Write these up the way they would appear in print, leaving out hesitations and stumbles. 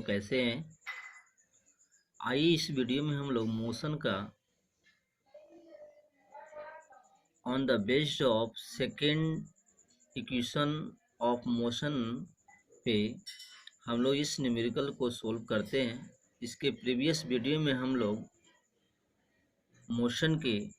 कैसे हैं। आइए इस वीडियो में हम लोग मोशन का on the based of second equation of motion पे हम लोग इस न्यूमेरिकल को सोल्व करते हैं। इसके प्रीवियस वीडियो में हम लोग मोशन के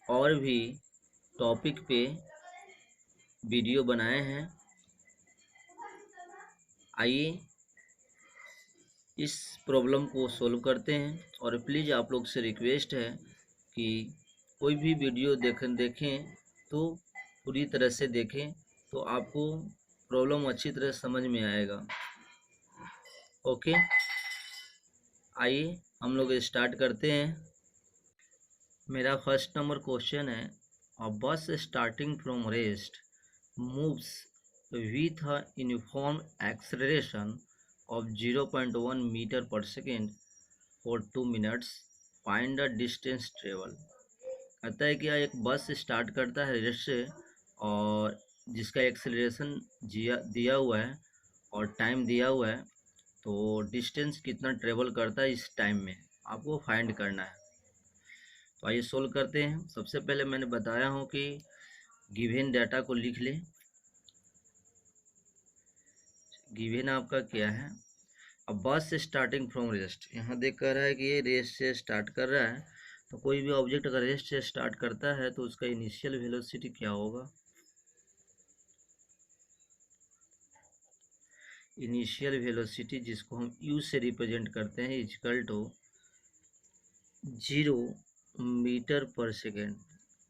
और भी टॉपिक पे वीडियो बनाए हैं। आइए इस प्रॉब्लम को सोल्व करते हैं और प्लीज़ आप लोग से रिक्वेस्ट है कि कोई भी वीडियो देखें तो पूरी तरह से देखें तो आपको प्रॉब्लम अच्छी तरह समझ में आएगा। ओके, आइए हम लोग स्टार्ट करते हैं। मेरा फर्स्ट नंबर क्वेश्चन है, a bus starting from rest moves with a uniform acceleration of 0.1 metre per second for 2 minutes, find the distance travel. कहता है कि एक बस स्टार्ट करता है रेस्ट से और जिसका एक्सेलरेशन दिया हुआ है और टाइम दिया हुआ है, तो डिस्टेंस कितना ट्रेवल करता है इस टाइम में आपको फाइंड करना है। तो आइए सोल्व करते हैं। सबसे पहले मैंने बताया हूँ कि गिवन डाटा को लिख ले। गिवन आपका क्या है, अब बस स्टार्टिंग फ्रॉम रेस्ट, यहाँ देख कर रहा है कि ये रेस्ट से स्टार्ट कर रहा है। तो कोई भी ऑब्जेक्ट अगर रेस्ट से स्टार्ट करता है तो उसका इनिशियल वेलोसिटी क्या होगा। इनिशियल वेलोसिटी जिसको हम यू से रिप्रेजेंट करते हैं equal to 0 metre per second,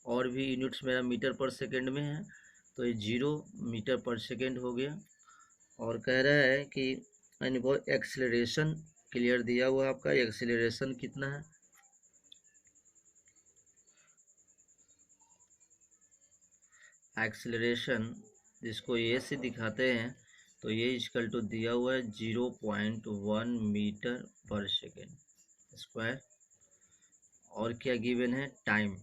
और भी यूनिट्स मेरा मीटर पर सेकेंड में है तो ये 0 मीटर पर सेकेंड हो गया। और कह रहा है कि एक्सेलरेशन क्लियर दिया हुआ है, आपका एक्सेलरेशन कितना है, एक्सेलरेशन जिसको ए से दिखाते हैं तो ये इक्वल टू दिया हुआ है 0.1 मीटर पर सेकेंड स्क्वायर। और क्या गिवन है, टाइम,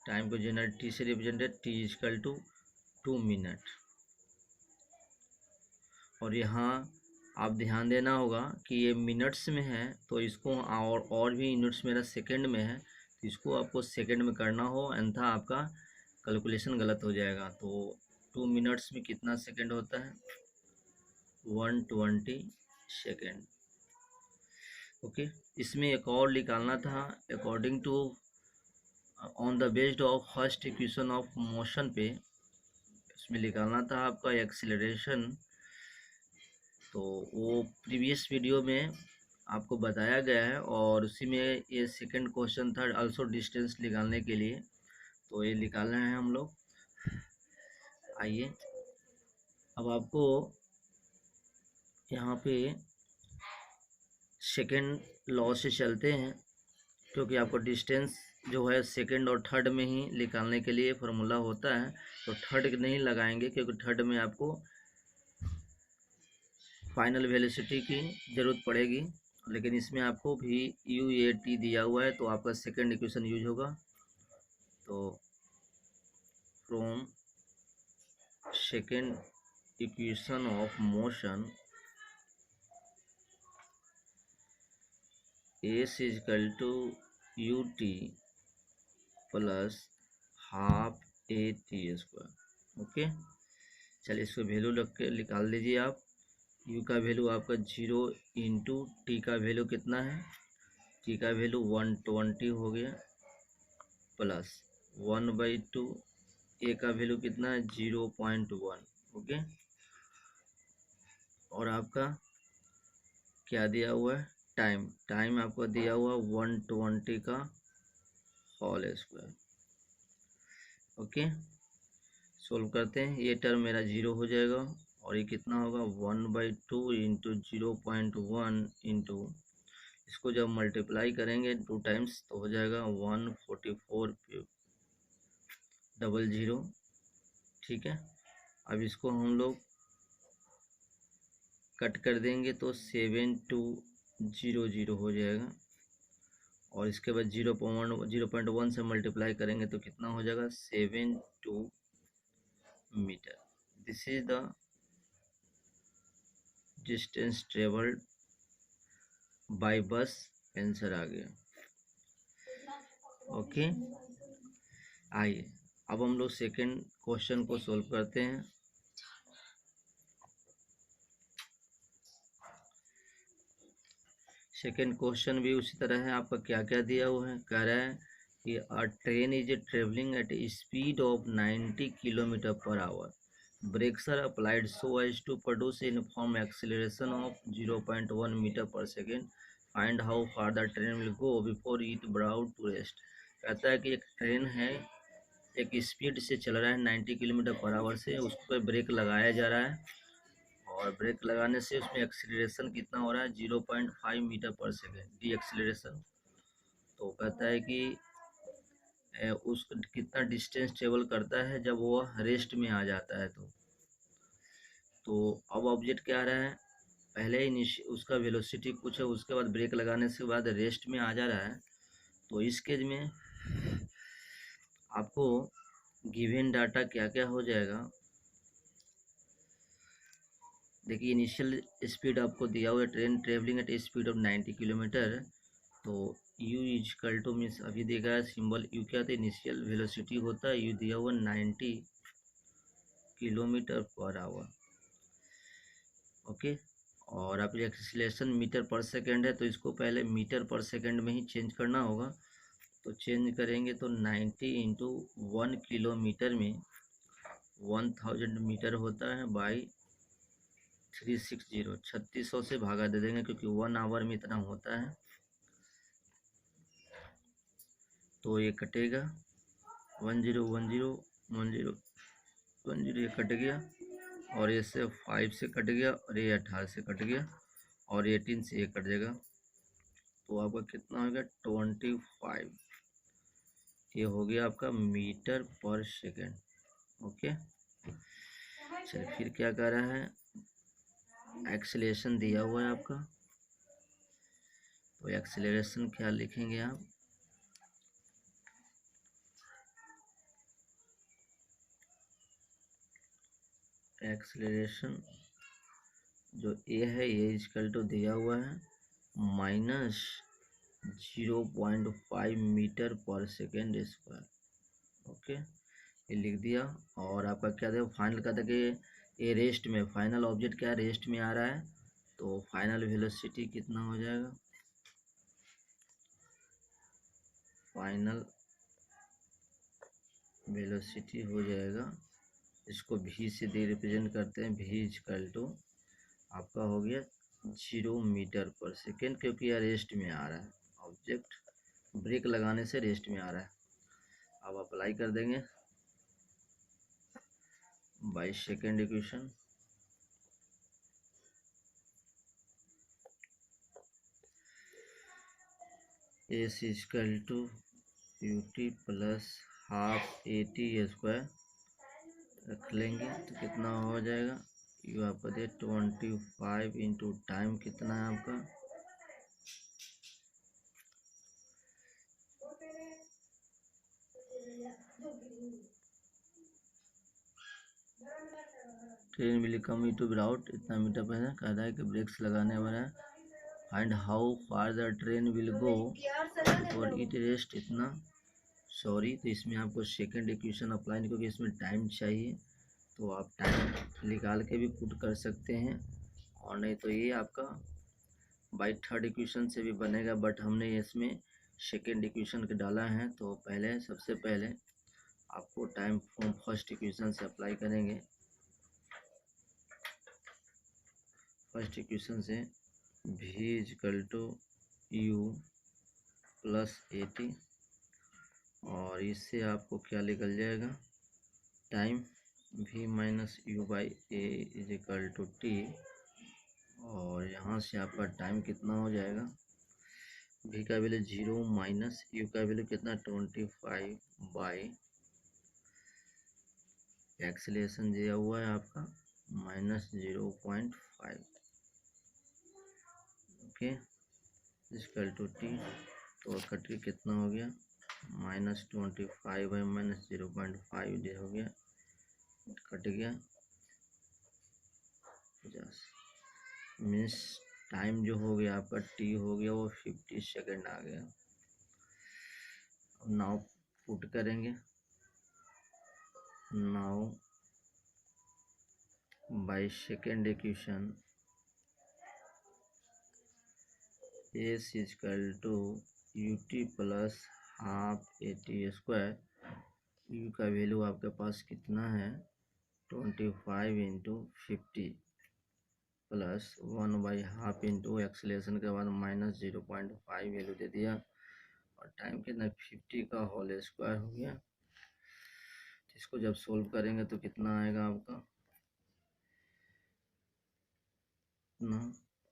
टाइम को जनरल टी से represented, t equal to 2 minute. और यहाँ आप ध्यान देना होगा कि ये मिनट्स में है तो इसको और भी यूनिट्स मेरा सेकंड में है तो इसको आपको सेकंड में करना हो, अन्यथा आपका कैलकुलेशन गलत हो जाएगा। तो 2 मिनट्स में कितना सेकंड होता है, 120 सेकंड। ओके, इसमें एक और निकालना था, according to on the based of first equation of motion पे इसमें निकालना था आपका एक्सीलरेशन। तो वो प्रीवियस वीडियो में आपको बताया गया है और उसी में ये सेकंड क्वेश्चन था आल्सो डिस्टेंस निकालने के लिए, तो ये निकालना है हम लोग। आइए अब आपको यहाँ पे सेकंड लॉ से चलते हैं, क्योंकि आपको डिस्टेंस जो है सेकंड और थर्ड में ही निकालने के लिए फार्मूला होता है। तो थर्ड नहीं लगाएंगे क्योंकि थर्ड में आपको फाइनल वेलोसिटी की ज़रूरत पड़ेगी, लेकिन इसमें आपको भी यू ए टी दिया हुआ है तो आपका सेकंड इक्वेशन यूज होगा। तो from second equation of motion s equal to u t plus half a t square. Okay, चलिए इसको वैल्यू रख के निकाल लीजिए आप। यू का वैल्यू आपका 0 इंटू टी का वैल्यू कितना है, टी का वैल्यू 120 हो गया, प्लस 1/2 ए का वैल्यू कितना है 0.1। ओके, और आपका क्या दिया हुआ है, टाइम, टाइम आपका दिया हुआ 120 का होल स्क्वायर। ओके, सोल्व करते हैं, ये टर्म मेरा 0 हो जाएगा और ये कितना होगा 1/2 इंटू 0.1 इंटू, इसको जब मल्टीप्लाई करेंगे 2 टाइम्स तो हो जाएगा 144,000। ठीक है, अब इसको हम लोग कट कर देंगे तो 7200 हो जाएगा, और इसके बाद 0.1 से मल्टीप्लाई करेंगे तो कितना हो जाएगा 72 metre. This is the distance travelled by bus, answer आ गया। ओके, आइए अब हम लोग सेकंड क्वेश्चन को सोल्व करते हैं। सेकंड क्वेश्चन भी उसी तरह है। आपका क्या क्या दिया हुआ है, कह रहा है कि अ train is travelling at A speed of 90 kilometre per hour, brakes are applied so as to produce a uniform acceleration of 0.1 meter per second. Find how far the train will go before it brought to rest. कहता है कि एक train है, एक speed से चल रहा है 90 किलोमीटर पर आवर से, उस पर ब्रेक लगाया जा रहा है और ब्रेक लगाने से उसमें एक्सीलरेशन कितना हो रहा है 0.5 metre per second, D acceleration. तो कहता है कि उस कितना डिस्टेंस ट्रेवल करता है जब वो रेस्ट में आ जाता है। तो अब ऑब्जेक्ट क्या आ रहा है, पहले उसका वेलोसिटी कुछ है, उसके बाद ब्रेक लगाने से बाद रेस्ट में आ जा रहा है। तो इस केस में आपको गिवन डाटा क्या क्या हो जाएगा, देखिए इनिशियल स्पीड आपको दिया हुआ है, train travelling at speed of 90 kilometre. तो u इजकल टू मीन्स अभी देखा सिंबल u क्या था, इनिशियल वेलोसिटी होता है, u दिया हुआ 90 किलोमीटर पर आवर। ओके, और आप एक्सीलरेशन मीटर पर सेकेंड है तो इसको पहले मीटर पर सेकेंड में ही चेंज करना होगा। तो चेंज करेंगे तो 90 इंटू 1 किलोमीटर में 1000 मीटर होता है बाई 360, 3600 से भागा दे देंगे क्योंकि 1 आवर में इतना होता है। तो ये कटेगा 10 10 10 10, ये कट गया और ये से 5 से कट गया और ये 18 से कट गया और 18 से ये कट जाएगा। तो आपका कितना हो गया 25, ये हो गया आपका मीटर पर सेकेंड। ओके, चलिए फिर क्या कर रहा है, एक्सीलरेशन दिया हुआ है आपका, तो एक्सीलरेशन क्या लिखेंगे आप, एक्सीलरेशन जो ए है ये इक्वल टू दिया हुआ है minus 0.5 metre per second square. Okay, ये लिख दिया। और आपका क्या था फाइनल का था कि ये रेस्ट में, फाइनल ऑब्जेक्ट क्या रेस्ट में आ रहा है, तो फाइनल वेलोसिटी कितना हो जाएगा, फाइनल वेलोसिटी हो जाएगा, इसको v से दे रिप्रेजेंट करते हैं, v इक्वल टू आपका हो गया 0 मीटर पर सेकेंड, क्योंकि यह रेस्ट में आ रहा है, ऑब्जेक्ट ब्रेक लगाने से रेस्ट में आ रहा है। अब अप्लाई कर देंगे by second equation, s equal to u t plus half a t square रख लेंगे तो कितना हो जाएगा, यू आपका दे 25 इंटू टाइम कितना है आपका, train will come into without इतना मीटर पर है, कह रहा है कि ब्रेक्स लगाने वाला है। Find how far the train will go और इट रेस्ट इतना, सॉरी, तो इसमें आपको सेकंड इक्वेशन अप्लाई नहीं, क्योंकि इसमें टाइम चाहिए, तो आप टाइम निकाल के भी पुट कर सकते हैं, और नहीं तो ये आपका बाई थर्ड इक्वेशन से भी बनेगा, बट हमने इसमें सेकंड इक्वेशन के डाला है। तो पहले सबसे पहले आपको टाइम फ्रॉम फर्स्ट इक्वेशन से अप्लाई करेंगे, फर्स्ट इक्वेशन से v equal to u plus a t, और इससे आपको क्या निकल जाएगा, time v minus u by a is equal to t, और यहाँ से आपका टाइम कितना हो जाएगा, v का वैल्यू 0 माइनस यू का वैल्यू कितना 25 बाई एक्सीलरेशन दिया हुआ है आपका minus 0.5, okay equal to t. तो कट के कितना हो गया माइनस 25 बाई माइनस 0.5 ये हो गया, कट गया 50। मीन्स टाइम जो हो गया आपका टी हो गया वो 50 सेकेंड आ गया। अब नाउ पुट करेंगे, now by second equation s equal to u t plus half a t square. U का वैल्यू आपके पास कितना है 25 इंटू 50 प्लस 1/2 इंटू एक्सलेशन के बाद -0.5 वैल्यू दे दिया और टाइम कितना 50 का होल स्क्वायर हो गया। इसको जब सोल्व करेंगे तो कितना आएगा आपका ना,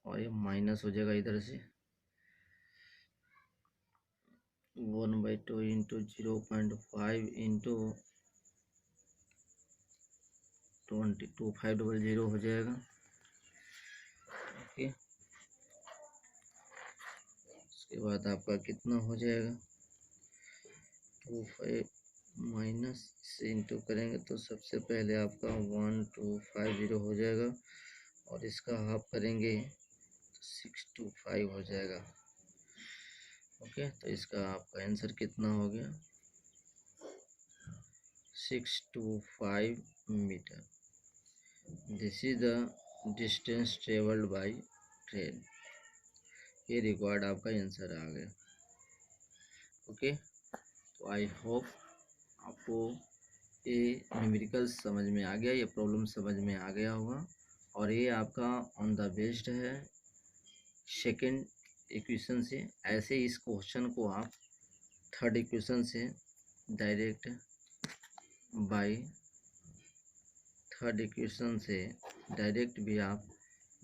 और ये माइनस हो जाएगा इधर से 1/2 इंटू 0.5 इंटू 2500 हो जाएगा। ओके, उसके बाद आपका कितना हो जाएगा 25 माइनस से इंटू करेंगे तो सबसे पहले आपका 1250 हो जाएगा और इसका हाफ करेंगे तो 625 हो जाएगा। ओके, तो इसका आपका आंसर कितना हो गया 625 metre. This is the distance travelled by train. ये रिक्वायर्ड आपका आंसर आ गया। ओके, तो आई होप आपको ये न्यूमेरिकल समझ में आ गया, ये प्रॉब्लम समझ में आ गया होगा। और ये आपका ऑन द बेस्ड है सेकेंड इक्वेशन से। ऐसे इस क्वेश्चन को आप थर्ड इक्वेशन से डायरेक्ट बाय थर्ड इक्वेशन से डायरेक्ट भी आप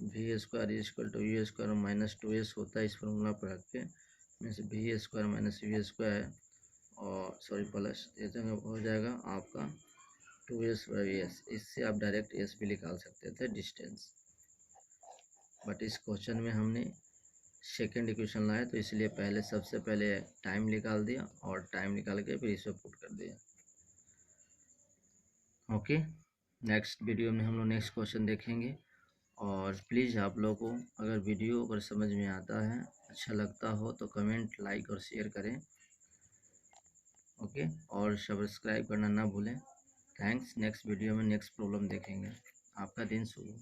v square equal to u square minus 2s होता है, इस फॉर्मूला पर रख के means v square minus v square और सॉरी प्लस हो जाएगा आपका 2s/s। इससे आप डायरेक्ट s भी निकाल सकते थे डिस्टेंस, बट इस क्वेश्चन में हमने सेकेंड इक्वेशन लाया तो इसलिए पहले सबसे पहले टाइम निकाल दिया और टाइम निकाल के फिर इसे पुट कर दिया। ओके, नेक्स्ट वीडियो में हम लोग नेक्स्ट क्वेश्चन देखेंगे। और प्लीज़ आप लोगों को अगर वीडियो अगर समझ में आता है, अच्छा लगता हो तो कमेंट, लाइक और शेयर करें। ओके, और सब्सक्राइब करना ना भूलें। थैंक्स। नेक्स्ट वीडियो में नेक्स्ट प्रॉब्लम देखेंगे। आपका दिन शुभ हो।